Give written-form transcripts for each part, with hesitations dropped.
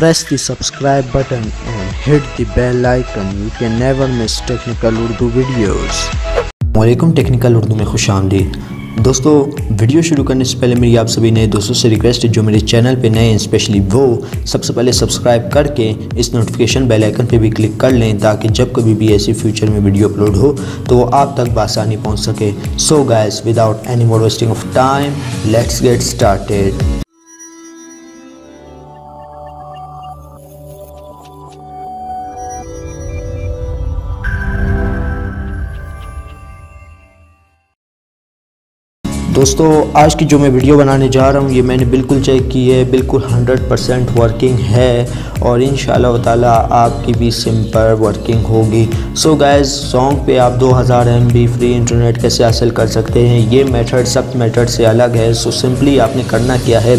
Press the subscribe button and hit the bell icon. You can never miss technical Urdu videos. वालेकुम technical Urdu में खुश आमदीद। दोस्तों, video शुरू करने से पहले मेरी आप सभी नए दोस्तों से रिक्वेस्ट है जो मेरे चैनल पे नए हैं, स्पेशली वो सबसे पहले सब्सक्राइब करके इस नोटिफिकेशन बेल आइकन पे भी क्लिक कर लें ताकि जब कभी भी ऐसी फ्यूचर में वीडियो अपलोड हो तो वो आप तक बआसानी पहुंच सके। So guys, without any more wasting of time, let's get started. दोस्तों, आज की जो मैं वीडियो बनाने जा रहा हूँ ये मैंने बिल्कुल चेक की है, बिल्कुल 100% वर्किंग है और इंशाल्लाह ताला आपकी भी सिंपल वर्किंग होगी। सो गाइस, सॉन्ग पे आप 2000 MB फ्री इंटरनेट कैसे हासिल कर सकते हैं, ये मेथड सब मेथड से अलग है। सो सिंपली आपने करना क्या है,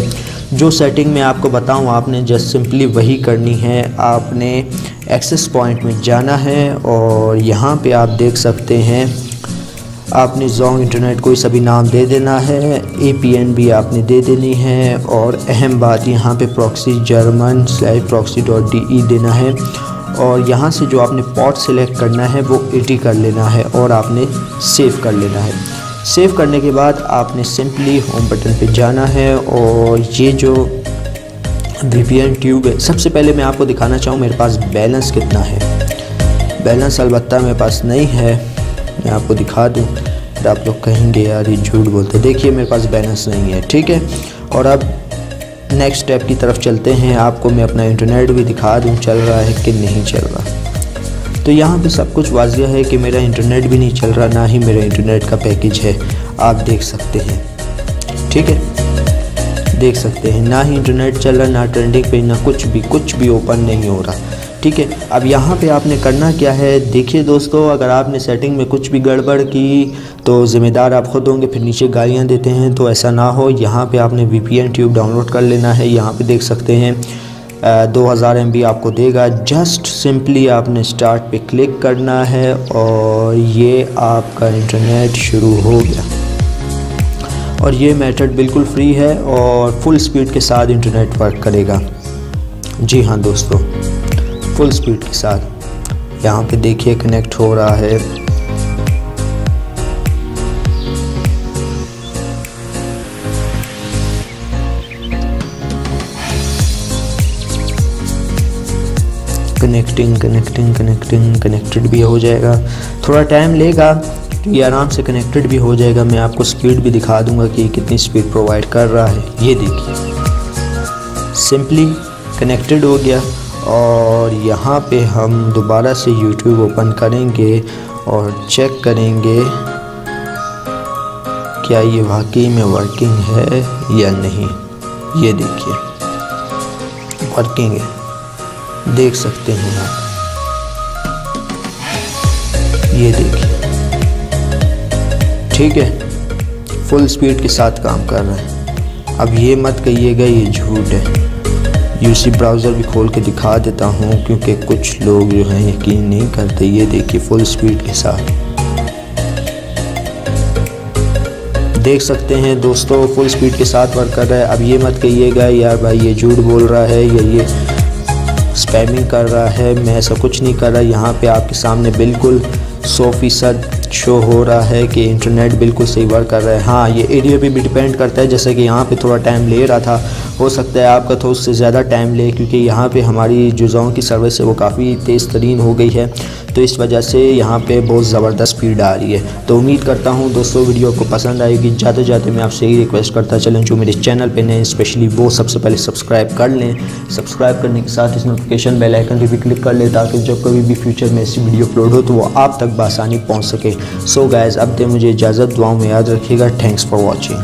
जो सेटिंग मैं आपको बताऊँ आपने जस्ट सिंपली वही करनी है। आपने एक्सेस पॉइंट में जाना है और यहाँ पर आप देख सकते हैं आपने जोंग इंटरनेट कोई सभी नाम दे देना है, APN भी आपने दे देनी है और अहम बात यहाँ पे प्रॉक्सी german/proxy.de देना है और यहाँ से जो आपने पोर्ट सेलेक्ट करना है वो 80 कर लेना है और आपने सेव कर लेना है। सेव करने के बाद आपने सिंपली होम बटन पे जाना है और ये जो VPN ट्यूब है, सबसे पहले मैं आपको दिखाना चाहूँ मेरे पास बैलेंस कितना है। बैलेंस अलबत्ता मेरे पास नहीं है, मैं आपको दिखा दूं तो आप लोग कहेंगे यार ये झूठ बोलते। देखिए मेरे पास बैलेंस नहीं है, ठीक है। और अब नेक्स्ट स्टेप की तरफ चलते हैं, आपको मैं अपना इंटरनेट भी दिखा दूं चल रहा है कि नहीं चल रहा। तो यहाँ पे सब कुछ वाज़िह है कि मेरा इंटरनेट भी नहीं चल रहा, ना ही मेरा इंटरनेट का पैकेज है, आप देख सकते हैं, ठीक है। देख सकते हैं ना ही इंटरनेट चल रहा, ना ट्रेंडिंग पे, ना कुछ भी ओपन नहीं हो रहा, ठीक है। अब यहाँ पे आपने करना क्या है, देखिए दोस्तों, अगर आपने सेटिंग में कुछ भी गड़बड़ की तो ज़िम्मेदार आप खुद होंगे, फिर नीचे गालियाँ देते हैं, तो ऐसा ना हो। यहाँ पे आपने VPN ट्यूब डाउनलोड कर लेना है। यहाँ पे देख सकते हैं 2000 MB आपको देगा। जस्ट सिंपली आपने स्टार्ट पे क्लिक करना है और ये आपका इंटरनेट शुरू हो गया और ये मेथड बिल्कुल फ्री है और फुल स्पीड के साथ इंटरनेट वर्क करेगा। जी हाँ दोस्तों, फुल स्पीड के साथ यहाँ पे देखिए कनेक्ट हो रहा है। कनेक्टेड भी हो जाएगा, थोड़ा टाइम लेगा तो ये आराम से कनेक्टेड भी हो जाएगा। मैं आपको स्पीड भी दिखा दूंगा कि कितनी स्पीड प्रोवाइड कर रहा है। ये देखिए सिंपली कनेक्टेड हो गया और यहाँ पे हम दोबारा से YouTube ओपन करेंगे और चेक करेंगे क्या ये वाकई में वर्किंग है या नहीं। ये देखिए वर्किंग है, देख सकते हैं आप, ये देखिए, ठीक है, फुल स्पीड के साथ काम कर रहा है। अब ये मत कहिएगा ये झूठ है। UC ब्राउज़र भी खोल के दिखा देता हूँ क्योंकि कुछ लोग जो हैं यकीन नहीं करते। ये देखिए फुल स्पीड के साथ देख सकते हैं दोस्तों, फुल स्पीड के साथ वर्क कर रहा है। अब ये मत कहिएगा यार भाई ये झूठ बोल रहा है या ये स्पैमिंग कर रहा है, मैं ऐसा कुछ नहीं कर रहा। यहाँ पे आपके सामने बिल्कुल 100% शो हो रहा है कि इंटरनेट बिल्कुल सही वर्क कर रहा है। हाँ, ये एरिया पे भी डिपेंड करता है, जैसे कि यहाँ पे थोड़ा टाइम ले रहा था, हो सकता है आपका तो उससे ज़्यादा टाइम ले, क्योंकि यहाँ पे हमारी जो जोंग की सर्विस है वो काफ़ी तेज़ तरीन हो गई है, तो इस वजह से यहाँ पे बहुत ज़बरदस्त स्पीड आ रही है। तो उम्मीद करता हूँ दोस्तों वीडियो को पसंद आएगी। जाते जाते मैं आपसे यही रिक्वेस्ट करता चलें जो मेरे चैनल पे नए स्पेशली वो सबसे पहले सब्सक्राइब कर लें। सब्सक्राइब करने के साथ इस नोटिफिकेशन बेल आइकन पर भी क्लिक कर लें ताकि जब कभी भी फ्यूचर में ऐसी वीडियो अपलोड हो तो वो आप तक बआसानी पहुँच सके। सो गाइस, अब दे मुझे इजाज़त, दुआओं में याद रखिएगा। Thanks for watching.